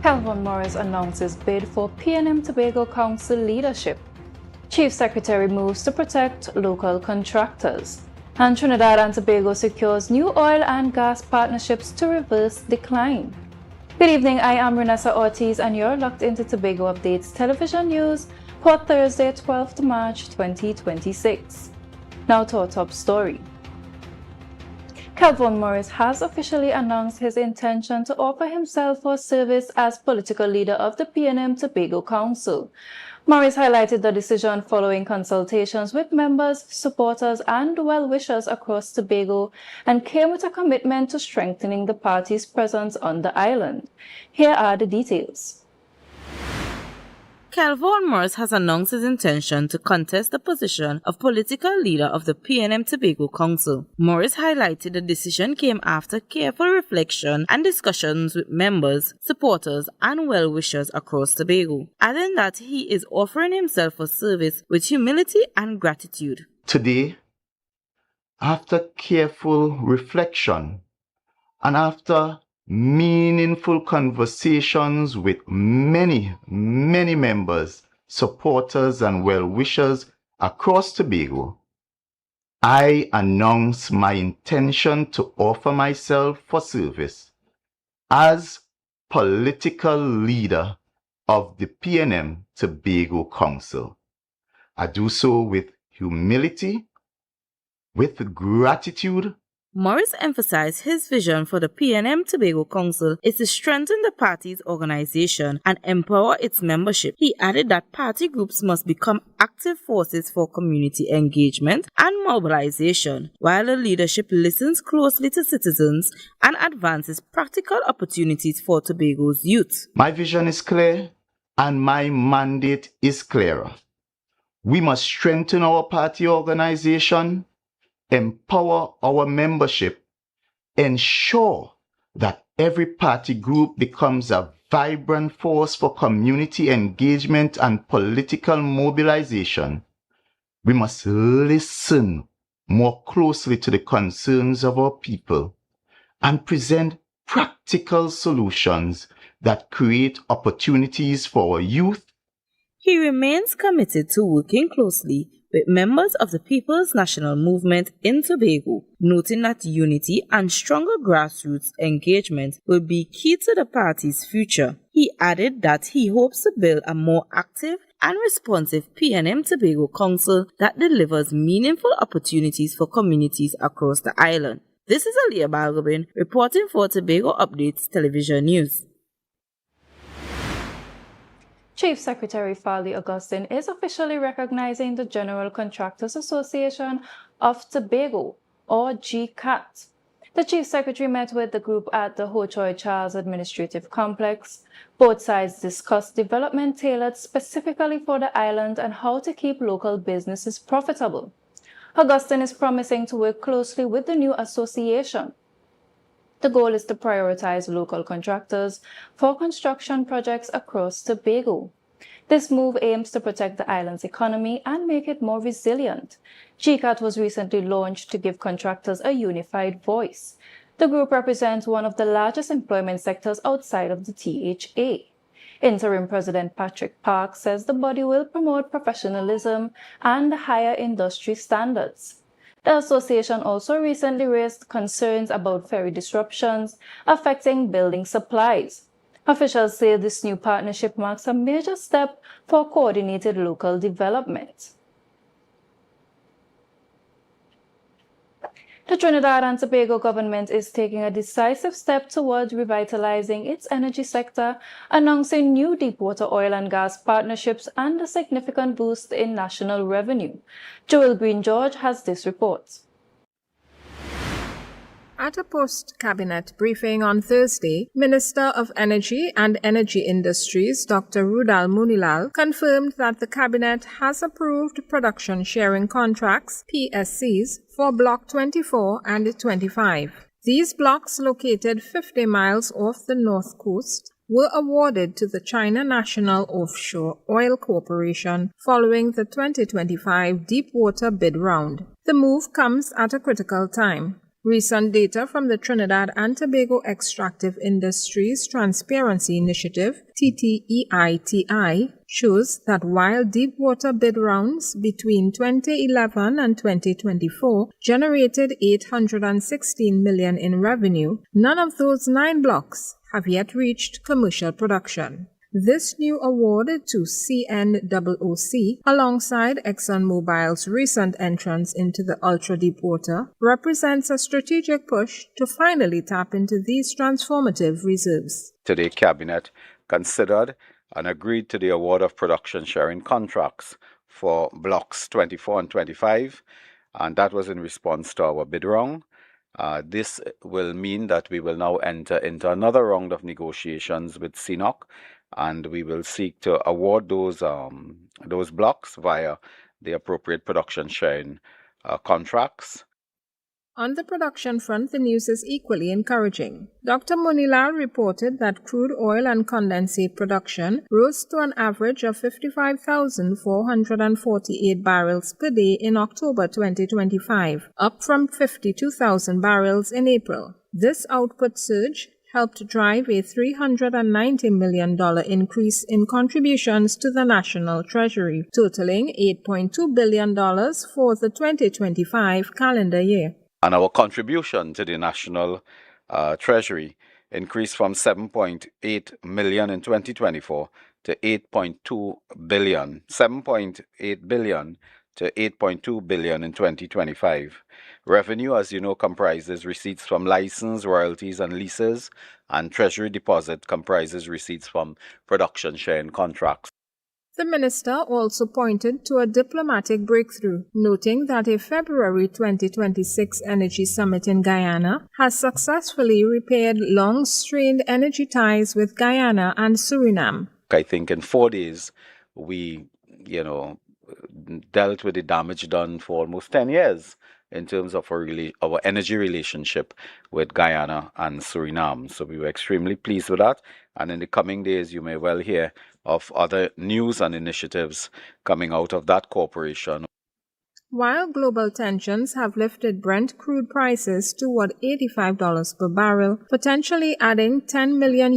Calvin Morris announces bid for PM Tobago Council leadership. Chief Secretary moves to protect local contractors. And Trinidad and Tobago secures new oil and gas partnerships to reverse decline. Good evening, I am Renessa Ortiz and you're locked into Tobago Updates Television News for Thursday, 12th March 2026. Now to our top story. Calvin Morris has officially announced his intention to offer himself for service as political leader of the PM Tobago Council. Morris highlighted the decision following consultations with members, supporters, and well-wishers across Tobago and came with a commitment to strengthening the party's presence on the island. Here are the details. Calvin Morris has announced his intention to contest the position of political leader of the PM Tobago Council. Morris highlighted the decision came after careful reflection and discussions with members, supporters, and well-wishers across Tobago, adding that he is offering himself for service with humility and gratitude. Today, after careful reflection and after meaningful conversations with many members, supporters, and well-wishers across Tobago, I announce my intention to offer myself for service as political leader of the PM Tobago Council. I do so with humility, with gratitude. Morris emphasized his vision for the PM Tobago Council is to strengthen the party's organization and empower its membership. He added that party groups must become active forces for community engagement and mobilization, while the leadership listens closely to citizens and advances practical opportunities for Tobago's youth. My vision is clear and my mandate is clearer. We must strengthen our party organization, empower our membership, ensure that every party group becomes a vibrant force for community engagement and political mobilization. We must listen more closely to the concerns of our people and present practical solutions that create opportunities for our youth. He remains committed to working closely with members of the People's National Movement in Tobago, noting that unity and stronger grassroots engagement will be key to the party's future. He added that he hopes to build a more active and responsive PM Tobago Council that delivers meaningful opportunities for communities across the island. This is Aliyah Balgobin reporting for Tobago Updates Television News. Chief Secretary Farley Augustine is officially recognizing the General Contractors Association of Tobago, or GCAT. The Chief Secretary met with the group at the Ho Choy Charles Administrative Complex. Both sides discussed development tailored specifically for the island and how to keep local businesses profitable. Augustine is promising to work closely with the new association. The goal is to prioritize local contractors for construction projects across Tobago. This move aims to protect the island's economy and make it more resilient. GCAT was recently launched to give contractors a unified voice. The group represents one of the largest employment sectors outside of the THA. Interim President Patrick Park says the body will promote professionalism and higher industry standards. The association also recently raised concerns about ferry disruptions affecting building supplies. Officials say this new partnership marks a major step for coordinated local development. The Trinidad and Tobago government is taking a decisive step towards revitalizing its energy sector, announcing new deepwater oil and gas partnerships and a significant boost in national revenue. Joel Green-George has this report. At a post-cabinet briefing on Thursday, Minister of Energy and Energy Industries Dr. Rudal Munilal confirmed that the cabinet has approved production sharing contracts, PSCs, for Block 24 and 25. These blocks, located 50 miles off the north coast, were awarded to the China National Offshore Oil Corporation following the 2025 deepwater bid round. The move comes at a critical time, Recent data from the Trinidad and Tobago Extractive Industries Transparency Initiative, TTEITI, shows that while deep-water bid rounds between 2011 and 2024 generated $816 million in revenue, none of those 9 blocks have yet reached commercial production. This new award to CNOOC, alongside ExxonMobil's recent entrance into the ultra-deepwater, represents a strategic push to finally tap into these transformative reserves. Today, Cabinet considered and agreed to the award of production sharing contracts for blocks 24 and 25, and that was in response to our bid round. This will mean that we will now enter into another round of negotiations with CNOOC, and we will seek to award those blocks via the appropriate production sharing contracts. On the production front, the news is equally encouraging. Dr. Munilal reported that crude oil and condensate production rose to an average of 55,448 barrels per day in October 2025, up from 52,000 barrels in April. This output surge helped drive a $390 million increase in contributions to the national treasury, totaling $8.2 billion for the 2025 calendar year. And our contribution to the national treasury increased from $7.8 million in 2024 to $8.2 billion, $7.8 billion to $8.2 billion in 2025. Revenue, as you know, comprises receipts from license, royalties, and leases, and treasury deposit comprises receipts from production sharing contracts. The minister also pointed to a diplomatic breakthrough, noting that a February 2026 energy summit in Guyana has successfully repaired long-strained energy ties with Guyana and Suriname. I think in 4 days, we, dealt with the damage done for almost 10 years in terms of our energy relationship with Guyana and Suriname. So we were extremely pleased with that. And in the coming days, you may well hear of other news and initiatives coming out of that cooperation. While global tensions have lifted Brent crude prices toward $85 per barrel, potentially adding $10 million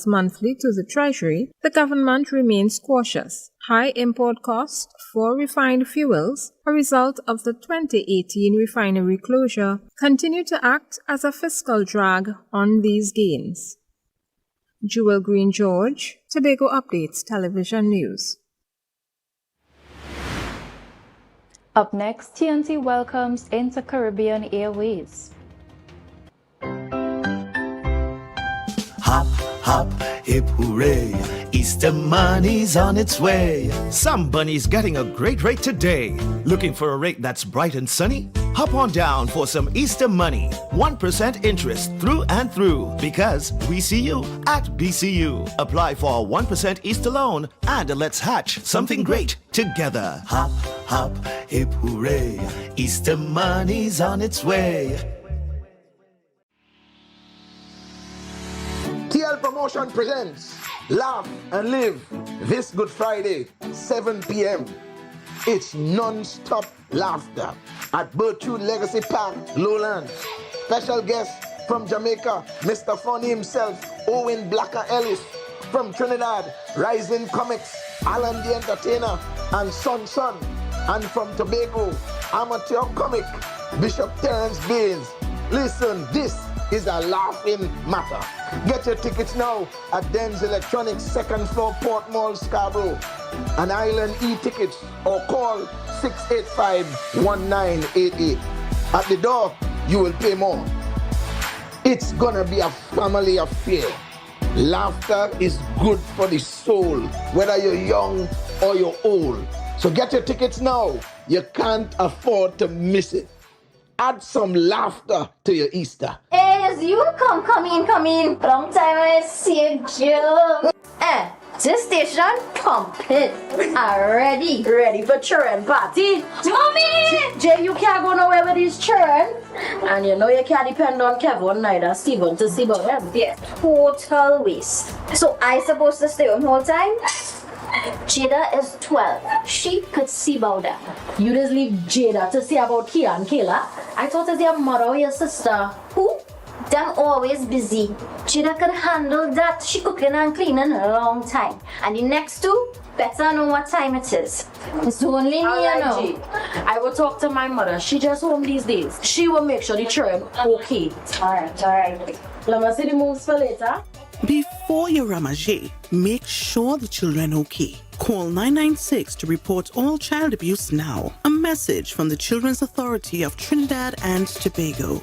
monthly to the treasury, the government remains cautious. High import costs for refined fuels, a result of the 2018 refinery closure, continue to act as a fiscal drag on these gains. Jewel Green George, Tobago Updates Television News. Up next, TNT welcomes Inter-Caribbean Airways. Hop, hop, hip hooray, Easter money's on its way. Some bunnies getting a great rate today. Looking for a rate that's bright and sunny? Hop on down for some Easter money. 1% interest through and through, because we see you at BCU. Apply for a 1% Easter loan and let's hatch something great together. Hop, hop, hip hooray, Easter money's on its way. TL Promotion presents Laugh and Live this Good Friday, 7 p.m. It's non-stop laughter at Bertrude Legacy Park, Lowlands. Special guest from Jamaica, Mr. Funny himself, Owen Blacker Ellis. From Trinidad, Rising Comics, Alan the Entertainer, and Son Son. And from Tobago, amateur comic, Bishop Terence Baines. Listen, this is a laughing matter. Get your tickets now at Den's Electronics, 2nd floor, Port Mall, Scarborough. An Island e-tickets or call 685-1988. At the door, you will pay more. It's gonna be a family affair. Laughter is good for the soul, whether you're young or you're old. So get your tickets now. You can't afford to miss it. Add some laughter to your Easter. Hey, it's you. Come in. Long time I see you. This station complete. Ready for children party. Mommy! Jay, you can't go nowhere with these children. And you know you can't depend on Kevin neither Steven to see about them. Yeah, total waste. So I supposed to stay home whole time? Jada is 12. She could see about that. You just leave Jada to see about Kira and Kayla. I thought it's your mother or your sister. Who? Them always busy. Jada could handle that. She cooking and cleaning a long time. And the next two, better know what time it is. It's only me, you know. G. I will talk to my mother. She just home these days. She will make sure the children okay. Alright. Let me see the moves for later. Before you ramage, make sure the children okay. Call 996 to report all child abuse now. A message from the Children's Authority of Trinidad and Tobago.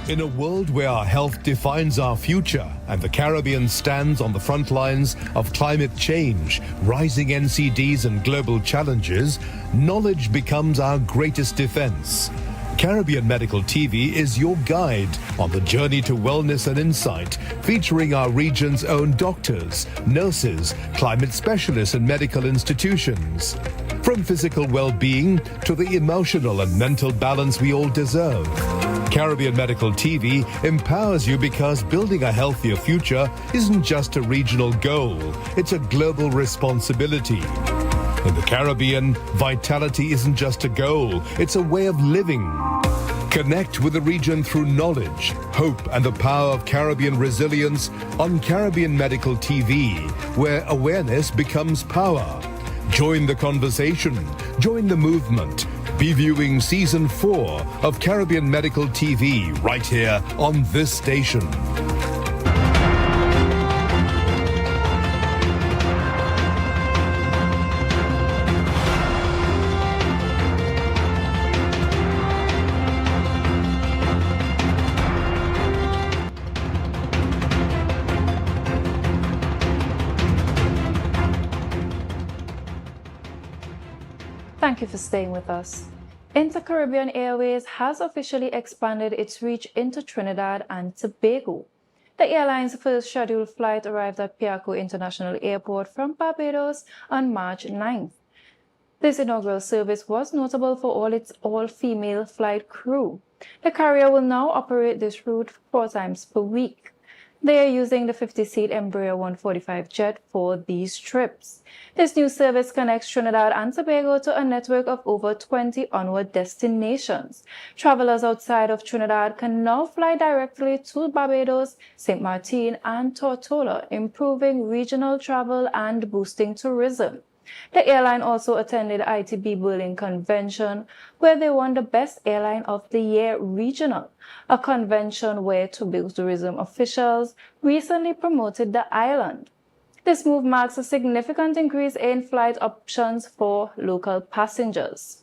In a world where our health defines our future and the Caribbean stands on the front lines of climate change, rising NCDs and global challenges, knowledge becomes our greatest defense. Caribbean Medical TV is your guide on the journey to wellness and insight, featuring our region's own doctors, nurses, climate specialists and medical institutions. From physical well-being to the emotional and mental balance we all deserve. Caribbean Medical TV empowers you because building a healthier future isn't just a regional goal, it's a global responsibility. In the Caribbean, vitality isn't just a goal, it's a way of living. Connect with the region through knowledge, hope, and the power of Caribbean resilience on Caribbean Medical TV, where awareness becomes power. Join the conversation, join the movement. Be viewing Season 4 of Caribbean Medical TV right here on this station. Thank you for staying with us. Inter-Caribbean Airways has officially expanded its reach into Trinidad and Tobago. The airline's first scheduled flight arrived at Piarco International Airport from Barbados on March 9th. This inaugural service was notable for all its all-female flight crew. The carrier will now operate this route 4 times per week. They are using the 50-seat Embraer 145 jet for these trips. This new service connects Trinidad and Tobago to a network of over 20 onward destinations. Travelers outside of Trinidad can now fly directly to Barbados, St. Martin, and Tortola, improving regional travel and boosting tourism. The airline also attended ITB Berlin Convention, where they won the Best Airline of the Year Regional, a convention where Tobago tourism officials recently promoted the island. This move marks a significant increase in flight options for local passengers.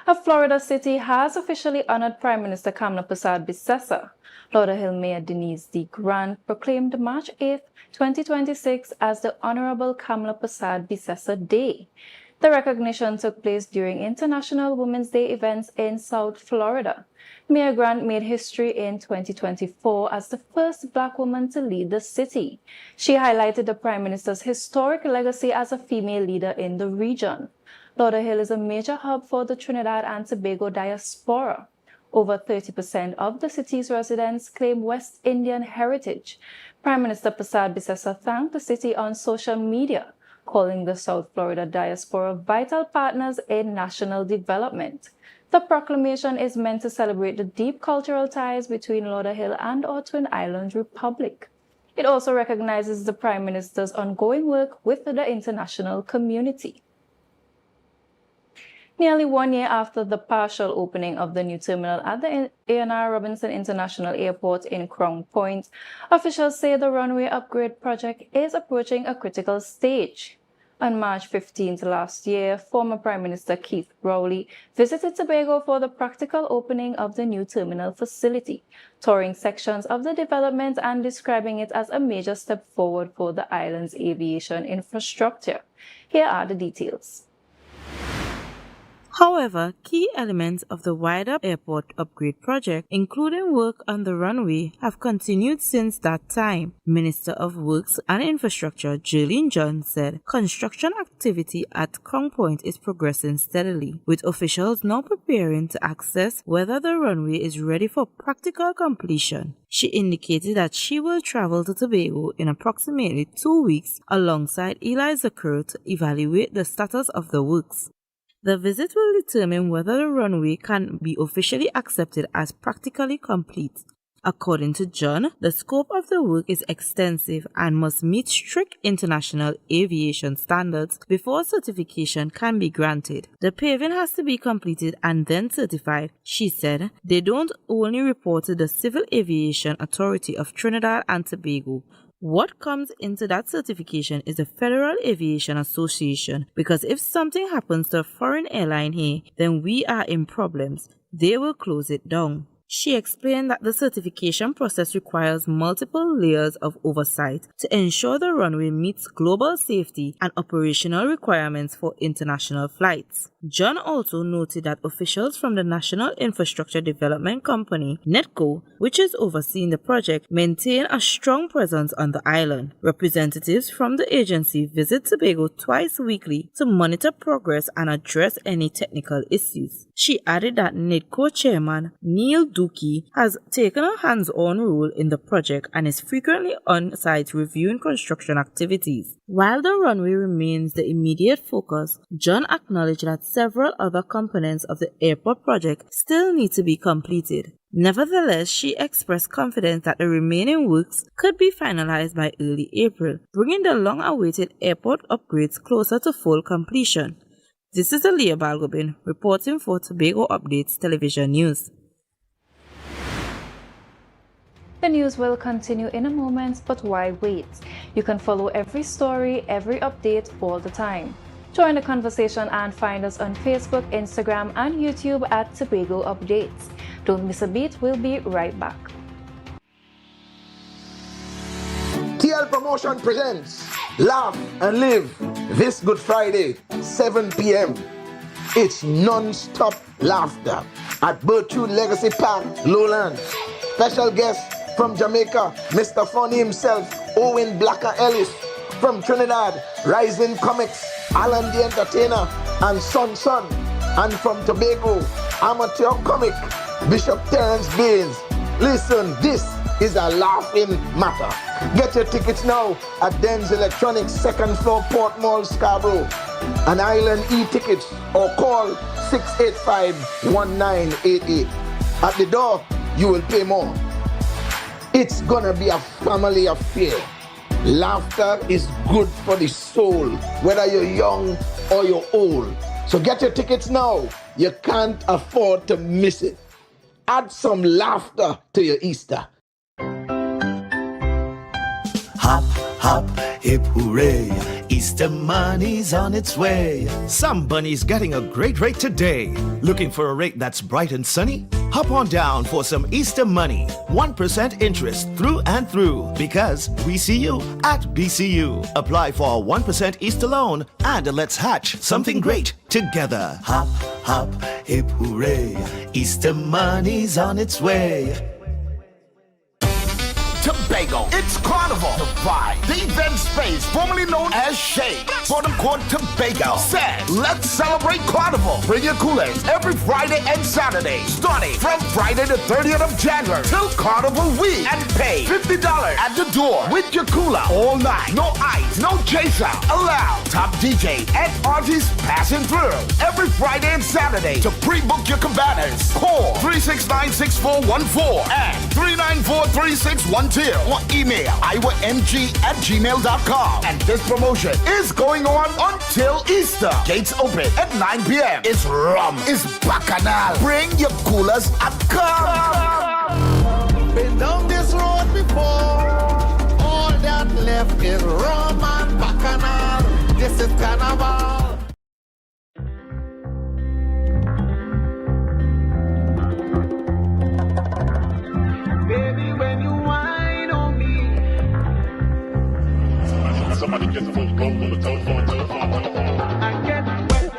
A Florida city has officially honored Prime Minister PM Persad-Bissessar. Lauderhill Mayor Denise D. Grant proclaimed March 8, 2026 as the Honorable PM Persad-Bissessar Day. The recognition took place during International Women's Day events in South Florida. Mayor Grant made history in 2024 as the first Black woman to lead the city. She highlighted the Prime Minister's historic legacy as a female leader in the region. Lauderhill is a major hub for the Trinidad and Tobago diaspora. Over 30% of the city's residents claim West Indian heritage. Prime Minister Persad-Bissessar thanked the city on social media, calling the South Florida diaspora vital partners in national development. The proclamation is meant to celebrate the deep cultural ties between Lauderhill and our Twin Islands Republic. It also recognizes the Prime Minister's ongoing work with the international community. Nearly 1 year after the partial opening of the new terminal at the A&R Robinson International Airport in Crown Point, officials say the runway upgrade project is approaching a critical stage. On March 15th last year, former Prime Minister Keith Rowley visited Tobago for the practical opening of the new terminal facility, touring sections of the development and describing it as a major step forward for the island's aviation infrastructure. Here are the details. However, key elements of the wider airport upgrade project, including work on the runway, have continued since that time. Minister of Works and Infrastructure Jerlene John said construction activity at Crown Point is progressing steadily, with officials now preparing to assess whether the runway is ready for practical completion. She indicated that she will travel to Tobago in approximately 2 weeks alongside Eli Zakur to evaluate the status of the works. The visit will determine whether the runway can be officially accepted as practically complete. According to John, the scope of the work is extensive and must meet strict international aviation standards before certification can be granted. The paving has to be completed and then certified. She said they don't only report to the Civil Aviation Authority of Trinidad and Tobago. What comes into that certification is the Federal Aviation Association, because if something happens to a foreign airline here, then we are in problems. They will close it down. She explained that the certification process requires multiple layers of oversight to ensure the runway meets global safety and operational requirements for international flights. John also noted that officials from the National Infrastructure Development Company, NETCO, which is overseeing the project, maintain a strong presence on the island. Representatives from the agency visit Tobago twice weekly to monitor progress and address any technical issues. She added that NETCO chairman Neil Dookie has taken a hands-on role in the project and is frequently on site reviewing construction activities. While the runway remains the immediate focus, John acknowledged that several other components of the airport project still need to be completed. Nevertheless, she expressed confidence that the remaining works could be finalized by early April, bringing the long-awaited airport upgrades closer to full completion. This is Aliyah Balgobin reporting for Tobago Updates Television News. The news will continue in a moment, but why wait? You can follow every story, every update all the time. Join the conversation and find us on Facebook, Instagram, and YouTube at Tobago Updates. Don't miss a beat, we'll be right back. TL Promotion presents Laugh and Live this Good Friday, 7 p.m. It's non-stop laughter at Birchwood Legacy Park, Lowlands. Special guest from Jamaica, Mr. Funny himself, Owen Blacker Ellis. From Trinidad, Rising Comics, Alan the Entertainer, and Son Son. And from Tobago, amateur comic, Bishop Terence Baines. Listen, this is a laughing matter. Get your tickets now at Den's Electronics, 2nd floor, Port Mall, Scarborough. An Island e-tickets or call 685-1988. At the door, you will pay more. It's gonna be a family affair. Laughter is good for the soul, whether you're young or you're old. So get your tickets now. You can't afford to miss it. Add some laughter to your Easter. Hop, hop, hip hooray, Easter money's on its way. Some bunnies getting a great rate today. Looking for a rate that's bright and sunny? Hop on down for some Easter money. 1% interest through and through, because we see you at BCU. Apply for a 1% Easter loan and let's hatch something great together. Hop, hop, hip hooray, Easter money's on its way. Tobago, it's Carnival. The vibe, the event space, formerly known as Shade, Fordham Court, Tobago, says, let's celebrate Carnival. Bring your coolers every Friday and Saturday, starting from Friday the 30th of January till Carnival week, and pay $50 at the door with your cooler all night. No ice, no chaser allowed. Top DJ and artists passing through every Friday and Saturday. To pre-book your cabanas, call 369-6414 and 394-3612. Or email iwamg@gmail.com. And this promotion is going on until Easter. Gates open at 9 p.m. It's rum, it's bacchanal. Bring your coolers and come. Been down this road before. All that left is rum and bacchanal. This is Carnival. Baby, when you whine on me. Somebody get the phone, go on the telephone. I get wet.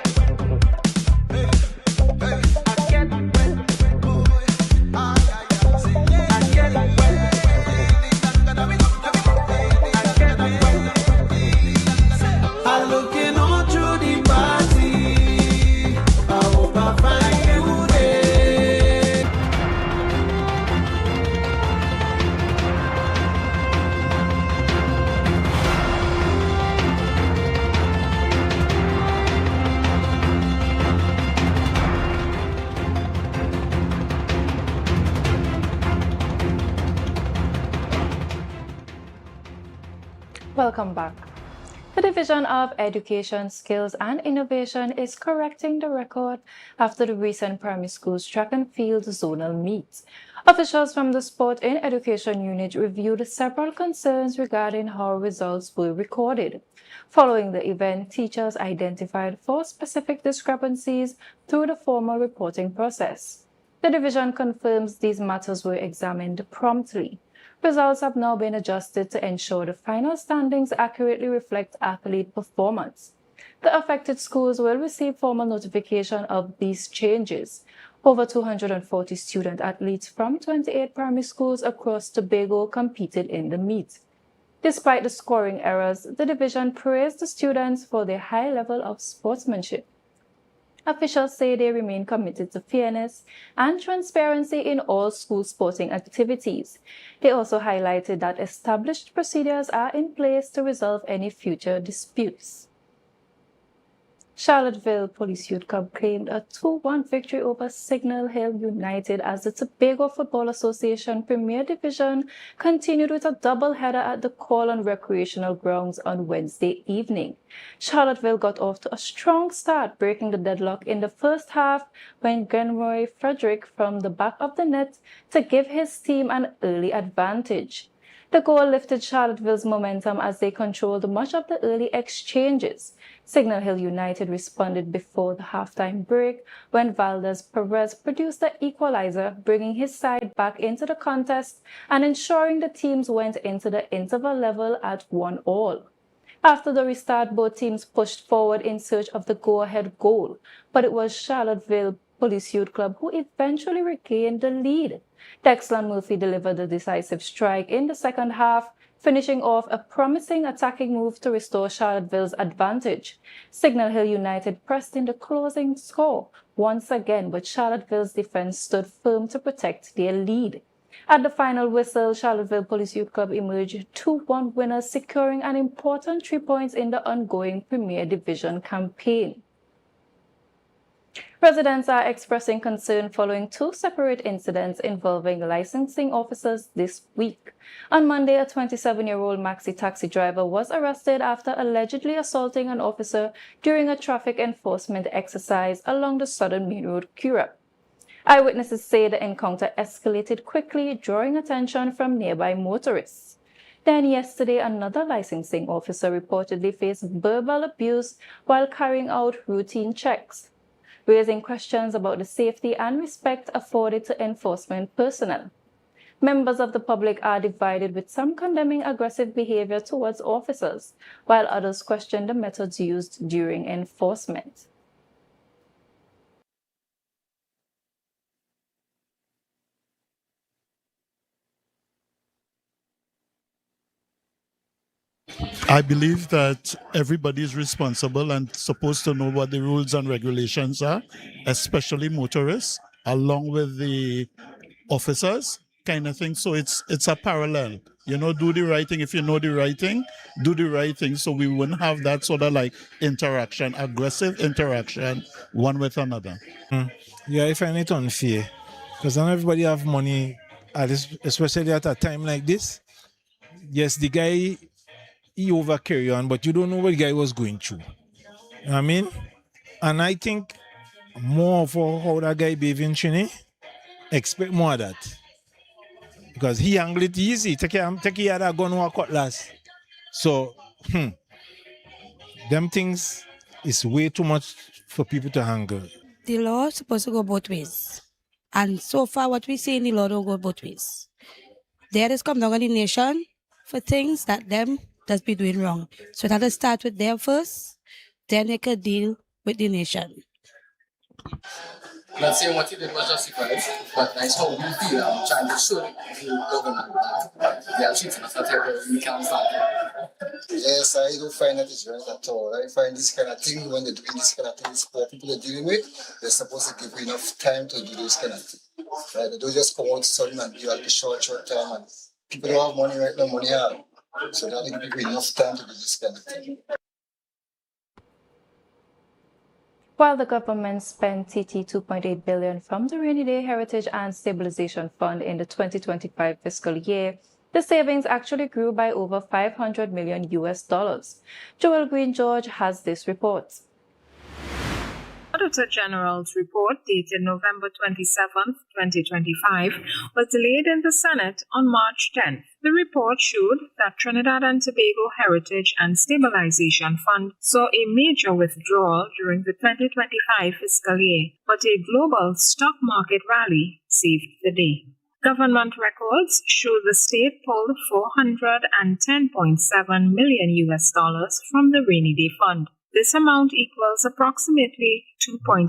Welcome back. The Division of Education, Skills and Innovation is correcting the record after the recent primary schools track and field zonal meet. Officials from the Sport in Education unit reviewed several concerns regarding how results were recorded. Following the event, teachers identified 4 specific discrepancies through the formal reporting process. The division confirms these matters were examined promptly. Results have now been adjusted to ensure the final standings accurately reflect athlete performance. The affected schools will receive formal notification of these changes. Over 240 student athletes from 28 primary schools across Tobago competed in the meet. Despite the scoring errors, the division praised the students for their high level of sportsmanship. Officials say they remain committed to fairness and transparency in all school sporting activities. They also highlighted that established procedures are in place to resolve any future disputes. Charlottesville Police Youth Club claimed a 2-1 victory over Signal Hill United as the Tobago Football Association Premier Division continued with a doubleheader at the Colon Recreational Grounds on Wednesday evening. Charlottesville got off to a strong start, breaking the deadlock in the first half when Glenroy Frederick from the back of the net to give his team an early advantage. The goal lifted Charlottesville's momentum as they controlled much of the early exchanges. Signal Hill United responded before the halftime break when Valdez Perez produced the equalizer, bringing his side back into the contest and ensuring the teams went into the interval level at 1-1. After the restart, both teams pushed forward in search of the go-ahead goal, but it was Charlottesville Police Youth Club who eventually regained the lead. Dexlan Murphy delivered the decisive strike in the second half, finishing off a promising attacking move to restore Charlottesville's advantage. Signal Hill United pressed in the closing score once again, but Charlottesville's defense stood firm to protect their lead. At the final whistle, Charlottesville Police Youth Club emerged 2-1 winners, securing an important 3 points in the ongoing Premier Division campaign. Residents are expressing concern following 2 separate incidents involving licensing officers this week. On Monday, a 27-year-old maxi taxi driver was arrested after allegedly assaulting an officer during a traffic enforcement exercise along the Southern Main Road, Curragh. Eyewitnesses say the encounter escalated quickly, drawing attention from nearby motorists. Then yesterday, another licensing officer reportedly faced verbal abuse while carrying out routine checks, raising questions about the safety and respect afforded to enforcement personnel. Members of the public are divided, with some condemning aggressive behavior towards officers, while others question the methods used during enforcement. I believe that everybody is responsible and supposed to know what the rules and regulations are, especially motorists, along with the officers, kind of thing. So it's a parallel. You know, do the right thing. If you know the right thing, do the right thing, so we wouldn't have that sort of like interaction, aggressive interaction, one with another. Yeah, I find it unfair because not everybody have money, especially at a time like this. Yes, the guy, he over carry on, but you don't know what the guy was going through. You know what I mean? And I think more for how that guy behaving, Chini, expect more of that. Because he handled it easy. Take care of that gun or cutlass. So, them things is way too much for people to handle. The law is supposed to go both ways. And so far, what we see in the law don't go both ways. There is come down on the nation for things that them does be doing wrong. So that will start with them first, then they could deal with the nation. Not saying what he did was justified, but that's how we feel. I'm trying to show the government that they are treating us whatever we can't stand it. Yes, I don't find that it's right at all. I find this kind of thing, when they're doing this kind of things, the people they're dealing with, they're supposed to give you enough time to do this kind of thing. Right? They don't just come out sudden and you have to short time. And people don't have money right now, money hard. So they have to give people enough time to do this kind of thing. While the government spent $2.8 billion from the Rainy Day Heritage and Stabilization Fund in the 2025 fiscal year, The savings actually grew by over $500 million. Joel Green George has this report. Auditor General's report dated November 27, 2025 was delayed in the Senate on March 10th. The report showed that Trinidad and Tobago Heritage and Stabilization Fund saw a major withdrawal during the 2025 fiscal year, but a global stock market rally saved the day. Government records show the state pulled $410.7 million from the rainy day fund. This amount equals approximately 2.8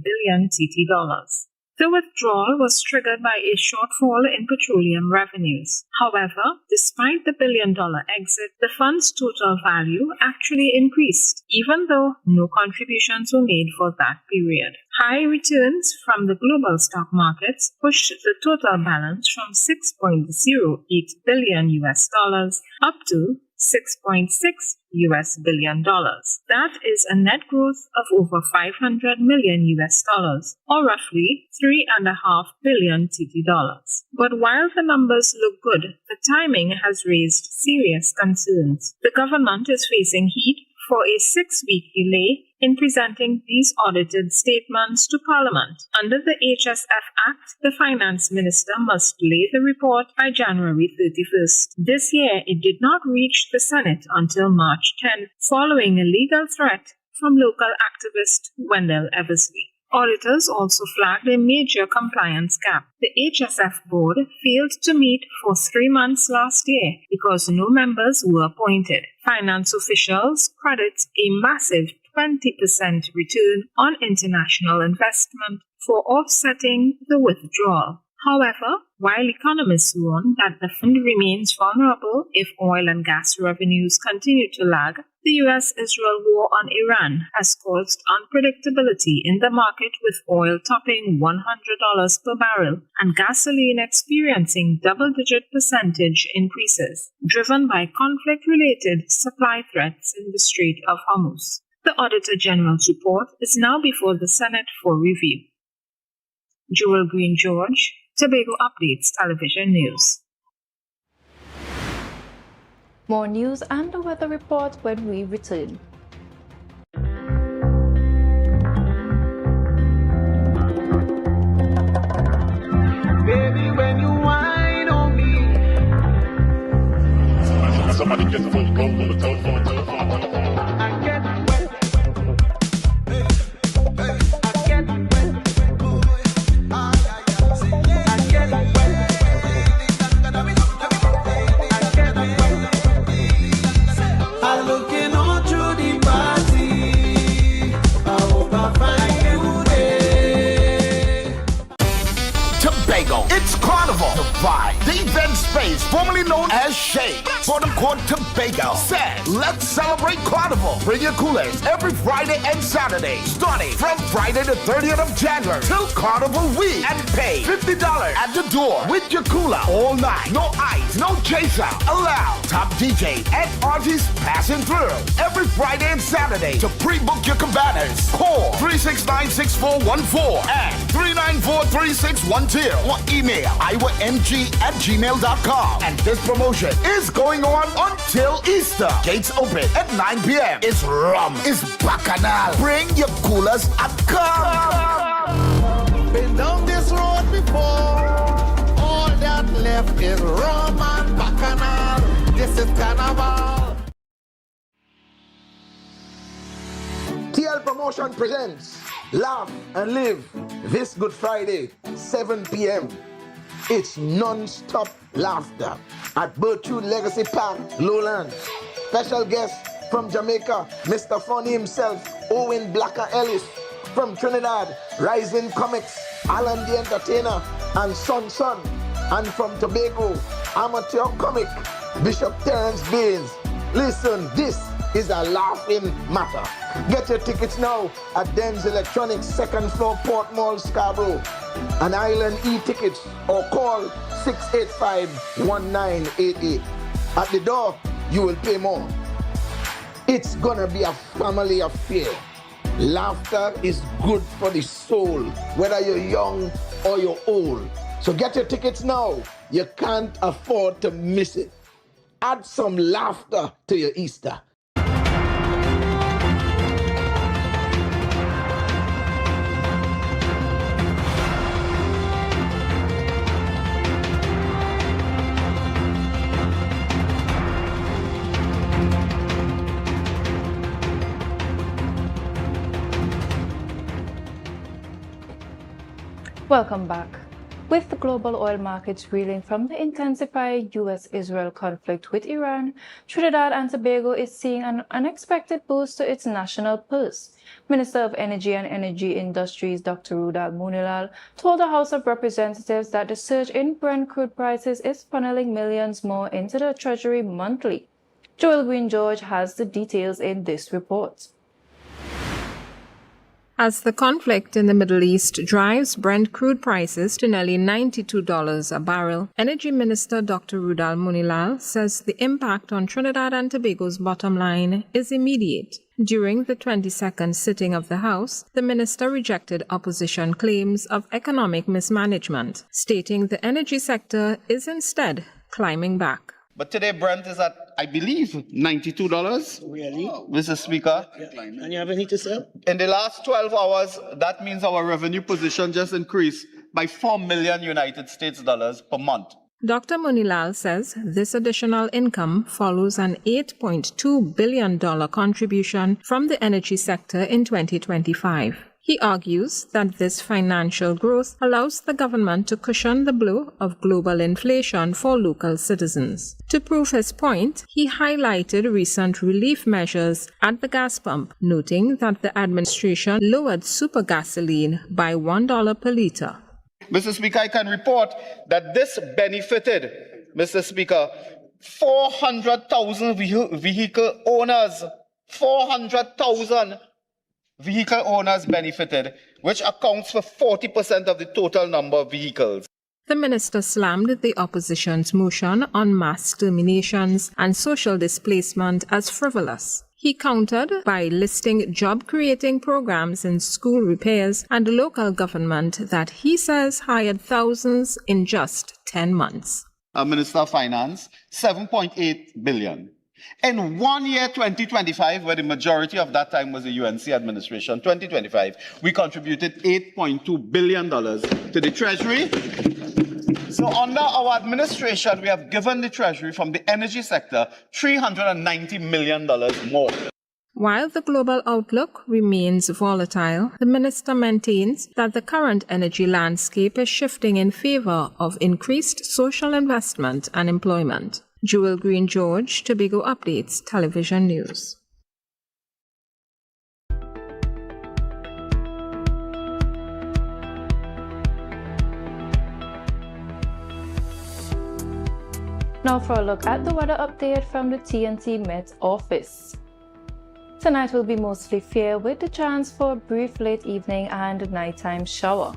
billion TT dollars. The withdrawal was triggered by a shortfall in petroleum revenues. However, despite the billion-dollar exit, the fund's total value actually increased, even though no contributions were made for that period. High returns from the global stock markets pushed the total balance from $6.08 billion up to $6.6 billion. That is a net growth of over $500 million, or roughly $3.5 billion TT dollars. But while the numbers look good, the timing has raised serious concerns. The government is facing heat for a 6-week delay in presenting these audited statements to Parliament. Under the HSF Act, the Finance Minister must lay the report by January 31st. This year, it did not reach the Senate until March 10th, following a legal threat from local activist Wendell Eversley. Auditors also flagged a major compliance gap. The HSF board failed to meet for 3 months last year because no members were appointed. Finance officials credit a massive 20% return on international investment for offsetting the withdrawal. However, while economists warn that the fund remains vulnerable if oil and gas revenues continue to lag, the US-Israel war on Iran has caused unpredictability in the market, with oil topping $100 per barrel and gasoline experiencing double-digit percentage increases, driven by conflict-related supply threats in the Strait of Hormuz. The Auditor General's report is now before the Senate for review. Joel Green George, Tobago Updates Television News. More news and the weather report when we return. Baby, when you whine on me. Somebody gets the phone, on the telephone. I get wet. I get wet. I'm looking all through the party. I hope I find you there. Tobago, it's Carnival. The Vibe, the event space formerly known as Shade, for the Tobago said, let's celebrate Carnival. Bring your coolers every Friday and Saturday, starting from Friday the 30th of January till Carnival week, and pay $50 at the door with your cooler all night. No ice, no chaser allowed. Top DJ and artists passing through every Friday and Saturday. To pre-book your cabanas, call 369-6414 and 394-3612 or email iwamg@gmail.com. And this promotion is going on until Easter. Gates open at 9 p.m. It's rum, it's bacchanal. Bring your coolers and come. Been down this road before. All that left is rum and bacchanal. This is Carnival. TL Promotion presents Laugh and Live this Good Friday, 7 p.m. It's non-stop laughter at Bertrude Legacy Park, Lowlands. Special guest from Jamaica, Mr. Funny himself, Owen Blacker Ellis. From Trinidad, Rising Comics, Alan the Entertainer, and Son. And from Tobago, amateur comic, Bishop Terence Baines. Listen, this is a laughing matter. Get your tickets now at Den's Electronics, 2nd floor, Port Mall, Scarborough. An Island e-tickets or call 685-1988. At the door, you will pay more. It's gonna be a family affair. Laughter is good for the soul, whether you're young or you're old. So get your tickets now. You can't afford to miss it. Add some laughter to your Easter. Welcome back. With the global oil markets reeling from the intensified US-Israel conflict with Iran, Trinidad and Tobago is seeing an unexpected boost to its national purse. Minister of Energy and Energy Industries Dr. Rudal Munilal told the House of Representatives that the surge in Brent crude prices is funneling millions more into the Treasury monthly. Joel Green-George has the details in this report. As the conflict in the Middle East drives Brent crude prices to nearly $92 a barrel, Energy Minister Dr. Rudal Munilal says the impact on Trinidad and Tobago's bottom line is immediate. During the 22nd sitting of the House, the minister rejected opposition claims of economic mismanagement, stating the energy sector is instead climbing back. But today Brent is at, I believe, $92. Really? Mr. Speaker. And you have any to sell? In the last 12 hours, that means our revenue position just increased by $4 million United States dollars per month. Dr. Munilal says this additional income follows an $8.2 billion contribution from the energy sector in 2025. He argues that this financial growth allows the government to cushion the blow of global inflation for local citizens. To prove his point, he highlighted recent relief measures at the gas pump, noting that the administration lowered super gasoline by $1 per litre. Mr. Speaker, I can report that this benefited, Mr. Speaker, 400,000 vehicle owners. 400,000 vehicle owners benefited, which accounts for 40% of the total number of vehicles. The minister slammed the opposition's motion on mass terminations and social displacement as frivolous. He countered by listing job-creating programs in school repairs and local government that he says hired thousands in just 10 months. Minister of Finance, $7.8 billion. In 1 year, 2025, where the majority of that time was the UNC administration, 2025, we contributed $8.2 billion to the Treasury. So under our administration, we have given the Treasury from the energy sector $390 million more. While the global outlook remains volatile, the minister maintains that the current energy landscape is shifting in favor of increased social investment and employment. Joel Green-George, Tobago Updates, Television News. Now for a look at the weather update from the TNT Met office. Tonight will be mostly fair with the chance for a brief late evening and nighttime shower.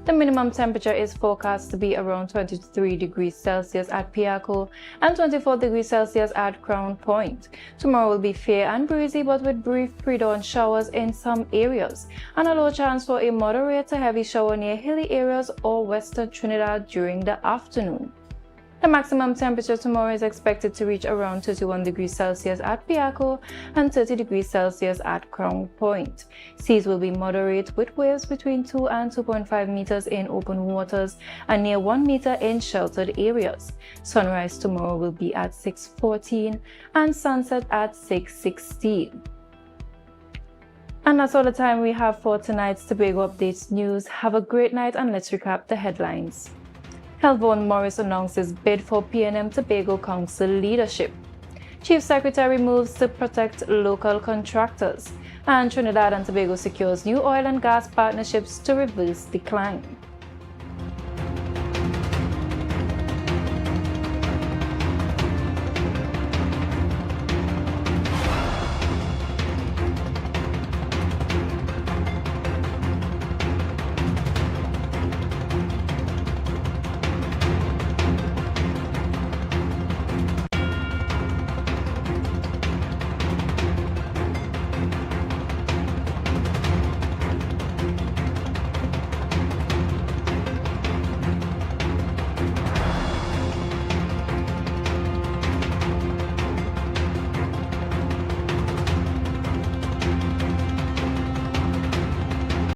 The minimum temperature is forecast to be around 23 degrees Celsius at Piaco and 24 degrees Celsius at Crown Point. Tomorrow will be fair and breezy but with brief pre-dawn showers in some areas and a low chance for a moderate to heavy shower near hilly areas or western Trinidad during the afternoon. The maximum temperature tomorrow is expected to reach around 31 degrees Celsius at Piaco and 30 degrees Celsius at Crown Point. Seas will be moderate with waves between 2 and 2.5 meters in open waters and near 1 meter in sheltered areas. Sunrise tomorrow will be at 6:14 and sunset at 6:16. And that's all the time we have for tonight's Tobago Updates news. Have a great night and let's recap the headlines. Helvon Morris announces bid for PM Tobago Council leadership. Chief Secretary moves to protect local contractors. And Trinidad and Tobago secures new oil and gas partnerships to reverse decline.